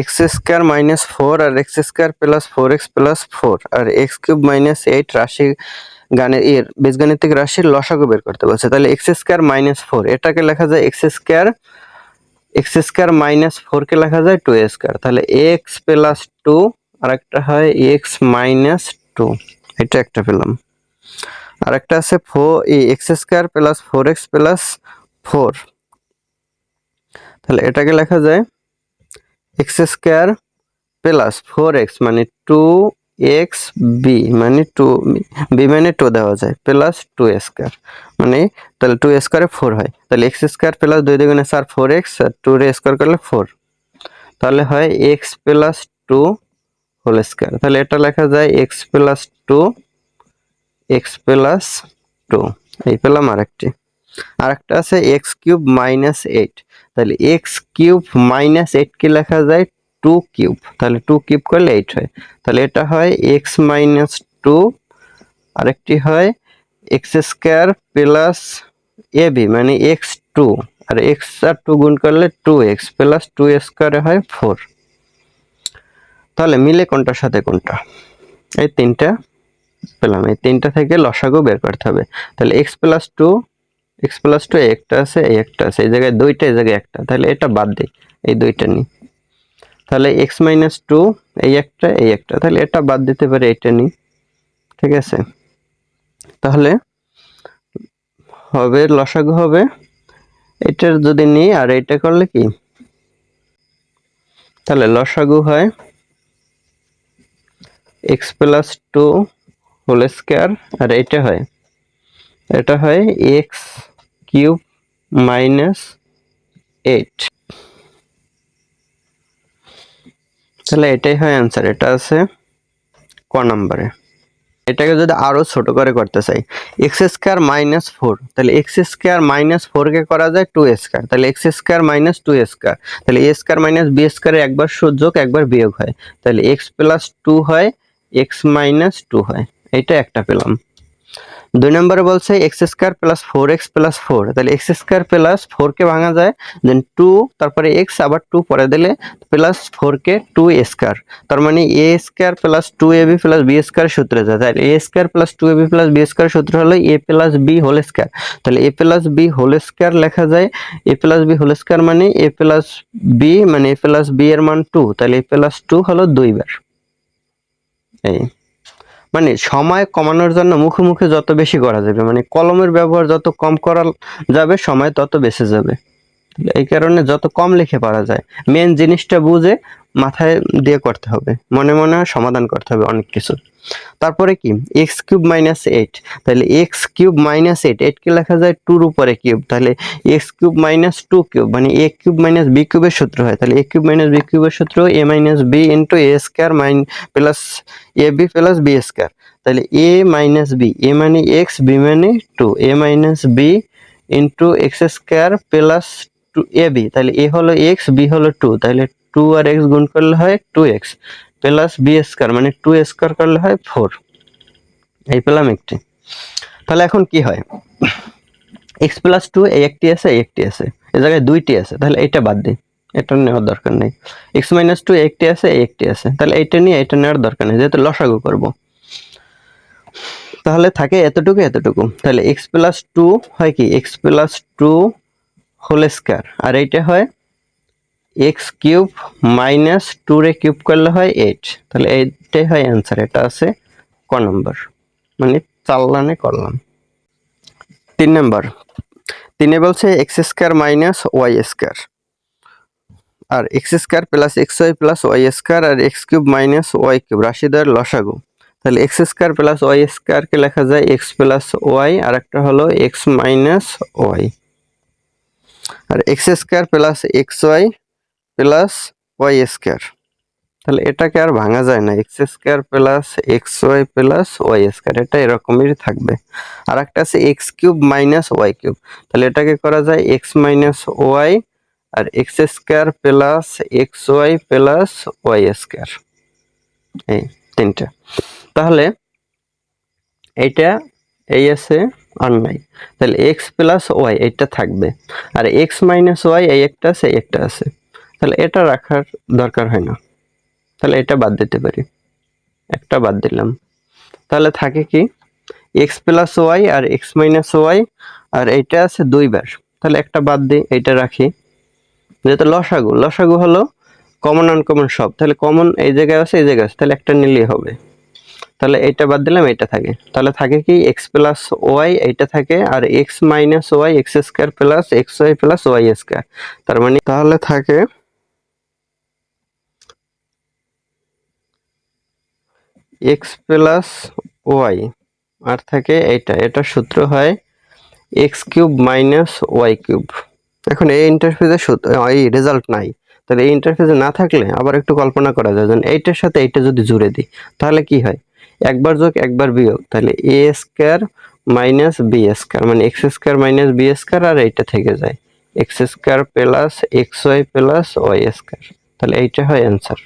X square minus 4 আর x square plus 4x plus 4 আর x cube minus 8 রাশি বীজগণিতিক রাশির লসাগু বের করতে বলছে। তাহলে এক্স স্কোয়ার মাইনাস 4 এটাকে লেখা যায় এক্স স্কোয়ার মাইনাস 4 কে লেখা যায় 2 স্কোয়ার। তাহলে এক্স প্লাস 2 আর একটা হয় এক্স মাইনাস 2, এটা একটা পেলাম। আর একটা আছে x square plus 4x plus 4, তাহলে এটাকে লেখা যায় এক্স স্কোয়ার প্লাস 4x মানে 2x বি মানে 2b মানে 2 দেওয়া যায় প্লাস 2 স্কোয়ার মানে তাহলে 2 স্কোয়ারে 4 হয়। তাহলে এক্স স্কোয়ার প্লাস 2 দুগুণে 4 4x আর 2 রে স্কোয়ার করলে 4, তাহলে হয় x প্লাস 2 হোল স্কোয়ার। তাহলে এটা লেখা যায় x প্লাস 2 x প্লাস 2, এই পেলাম আরেকটা আছে এক্স কিউব মাইনাস 8। তাহলে এক্স কিউব মাইনাস 8 কি লেখা যায় 2 কিউব, তাহলে 2 কিউব করলে 8 হয়। তাহলে এটা হয় এক্স মাইনাস 2, আরেকটি হয় এক্স স্কোয়ার প্লাস এবি মানে এক্স 2 আর এক্স আর 2 গুণ করলে 2x প্লাস 2 স্কোয়ারে হয় 4। তাহলে মিলে কোনটার সাথে কোনটা, এই তিনটা পেলাম। এই তিনটা থেকে লসাগু বের করতে হবে। তাহলে x প্লাস 2 একটা আছে, এই একটা আছে, এই জায়গায় দুইটা, এই জায়গায় একটা, তাহলে এটা বাদ দিই, এই দুইটা নিই। তাহলে x মাইনাস 2 এই একটা, তাহলে এটা বাদ দিতে পারি, এটা নিই, ঠিক আছে। তাহলে হবে লসাগু হবে এটার যদি নিই আর এটা করলে কি, তাহলে লসাগু হয় x প্লাস 2 হোল স্কয়ার আর এটা হয় x কিউব মাইনাস 8। তাহলে এটাই হয় অ্যান্সার, এটা আছে ক নম্বরে। এটাকে যদি আরো ছোট করে করতে চাই, এক্স স্কয়ার মাইনাস 4, তাহলে এক্স স্কয়ার মাইনাস 4 কে করা যায় 2 স্কয়ার, তাহলে এক্স স্কয়ার মাইনাস 2 স্কয়ার, তাহলে এ স্কয়ার মাইনাস বি স্কয়ারে একবার যোগ একবার বিয়োগ হয়, তাহলে এক্স প্লাস 2 হয় এক্স মাইনাস 2 হয়, এটা একটা পেলাম। 2 নম্বরে বলছে x square plus 4x plus 4, তাহলে এক্স স্কয়ার প্লাস 4 কে ভাঙা যায়, দেন 2 তারপরে x আবার 2 পরে দিলে প্লাস 4 কে 2 স্কয়ার, তার মানে a square plus 2ab plus b square সূত্রে যায়। তাহলে a square plus 2ab plus b square সূত্র হলো a plus b whole square, তাহলে a plus b whole square লেখা যায় a plus b whole square মানে a প্লাস b মানে a প্লাস b এর মান 2, তাহলে a প্লাস 2 হলো 2 বার। এই মানে সময় কমানোর জন্য মুখে যত বেশি করা যাবে, মানে কলমের ব্যবহার যত কম করা যাবে সময় তত বেঁচে যাবে। এই কারণে যত কম লিখে পারা যায়, মেন জিনিসটা বুঝে মাথায় দিয়ে করতে হবে, মনে মনে সমাধান করতে হবে অনেক কিছু। তারপরে কি এক্স কিউব মাইনাস 8, তাহলে এক্স কিউব মাইনাস 8 কে লেখা যায় 2 এর উপরে কিউব, তাহলে এক্স কিউব মাইনাস 2 কিউব মানে এ কিউব মাইনাস বি কিউবের সূত্র হয়, তাহলে এ কিউব মাইনাস বি কিউবের সূত্র এ minus b into A square plus A B plus B square, তাহলে এ মাইনাস বি, এ মানে এক্স, বি মানে 2, a minus b into x square plus 2 a b, তাহলে এ হলো এক্স, বি হলো 2, তাহলে 2 আর এক্স গুণ করলে হয় 2x প্লাস বি স্কয়ার মানে 2 স্কয়ার করলে হয় 4, এই পেলাম একটি। তাহলে এখন কি হয়, x প্লাস 2 এই একটি আছে, এই একটি আছে, এই জায়গায় দুইটি আছে, তাহলে এটা বাদ দিই, এটা নেওয়ার দরকার নেই। x মাইনাস 2 একটি আছে, এই একটি আছে, তাহলে এইটা নিয়ে এটা নেওয়ার দরকার নেই, যেহেতু লসাগু করব। তাহলে থাকে এতটুকু, তাহলে x প্লাস 2 হয় কি x প্লাস 2 হোল স্কয়ার আর এইটা হয় x কিউব মাইনাস 2 রে কিউব করলে হয় 8, তাহলে এইটাই হয় অ্যান্সার, এটা আছে ক নম্বর, মানে 4 লাইনে করলাম। 3 নম্বর, 3 বলছে x square minus y square আর x square plus x y plus y square আর x cube minus y cube রাশিদ্বয়ের লসাগু। তাহলে x square plus y square কে লেখা যায় এক্স প্লাস ওয়াই আর একটা হলো এক্স মাইনাস ওয়াই, আর x square plus x y plus y square, তাহলে এটাকে আর ভাঙা যায় না, x square plus x y plus y square, এটা এরকমই থাকবে। আর একটা আছে x cube minus y cube, তাহলে এটাকে করা যায় এক্স মাইনাস ওয়াই আর x square plus x y plus y square, এই তিনটা। তাহলে এইটা এই আছে আর নাই, তাহলে এক্স প্লাস ওয়াই এইটা থাকবে, আর এক্স মাইনাস ওয়াই এই একটা আছে, এই একটা আছে, তাহলে এটা রাখার দরকার হয় না, তাহলে এটা বাদ দিতে পারি, একটা বাদ দিলাম। তাহলে থাকে কি এক্স প্লাস ওয়াই আর এক্স মাইনাস ওয়াই, আর এইটা আছে 2 বার, তাহলে একটা বাদ দিই, এইটা রাখি। যেহেতু লসাগু, লসাগু হলো কমন আনকমন সব, তাহলে কমন এই জায়গায় আছে এই জায়গায় আছে, তাহলে একটা নিলেই হবে। তাহলে এটা বাদ দিলাম, এটা থাকে, তাহলে থাকে কি এক্স প্লাস ওয়াই এইটা থাকে, আর x minus y x square plus x y plus y square. তার মানে তাহলে থাকে এক্স প্লাস ওয়াই, আর থাকে এইটা, এটা সূত্র হয় x cube minus y cube. এখন এই ইন্টারফেসে এই রেজাল্ট নাই, তাহলে এই ইন্টারফেসে না থাকলে আবার একটু কল্পনা করা যায়, যেন এইটার সাথে এইটা যদি জুড়ে দিই তাহলে কি হয়, একবার যোগ একবার বিয়োগ, তাহলে a square minus b square, মানে x square minus b square, আর এইটা থেকে যায় x square plus x y plus y square, তাহলে এইটা হয় অ্যান্সার।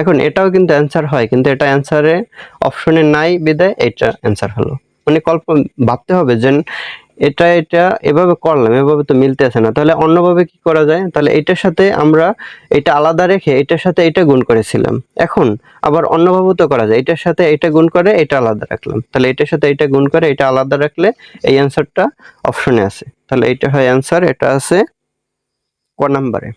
এখন এটাও কিন্তু অ্যান্সার হয়, কিন্তু এটা অ্যান্সারে অপশনে নাই বিদায় এটা অ্যান্সার হলো। মানে ভাবতে হবে যে এটা এটা এভাবে করলাম, এভাবে তো মিলতে আছে না, তাহলে অন্যভাবে কি করা যায়, তাহলে এটার সাথে আমরা এটা আলাদা রেখে এটার সাথে এটা গুণ করেছিলাম, এখন আবার অন্যভাবে তো করা যায়, এটার সাথে এটা গুণ করে এটা আলাদা রাখলাম, তাহলে এটার সাথে এটা গুণ করে এটা আলাদা রাখলে এই অ্যান্সারটা অপশনে আছে, তাহলে এটা হয় অ্যান্সার, এটা আছে ক নাম্বারে।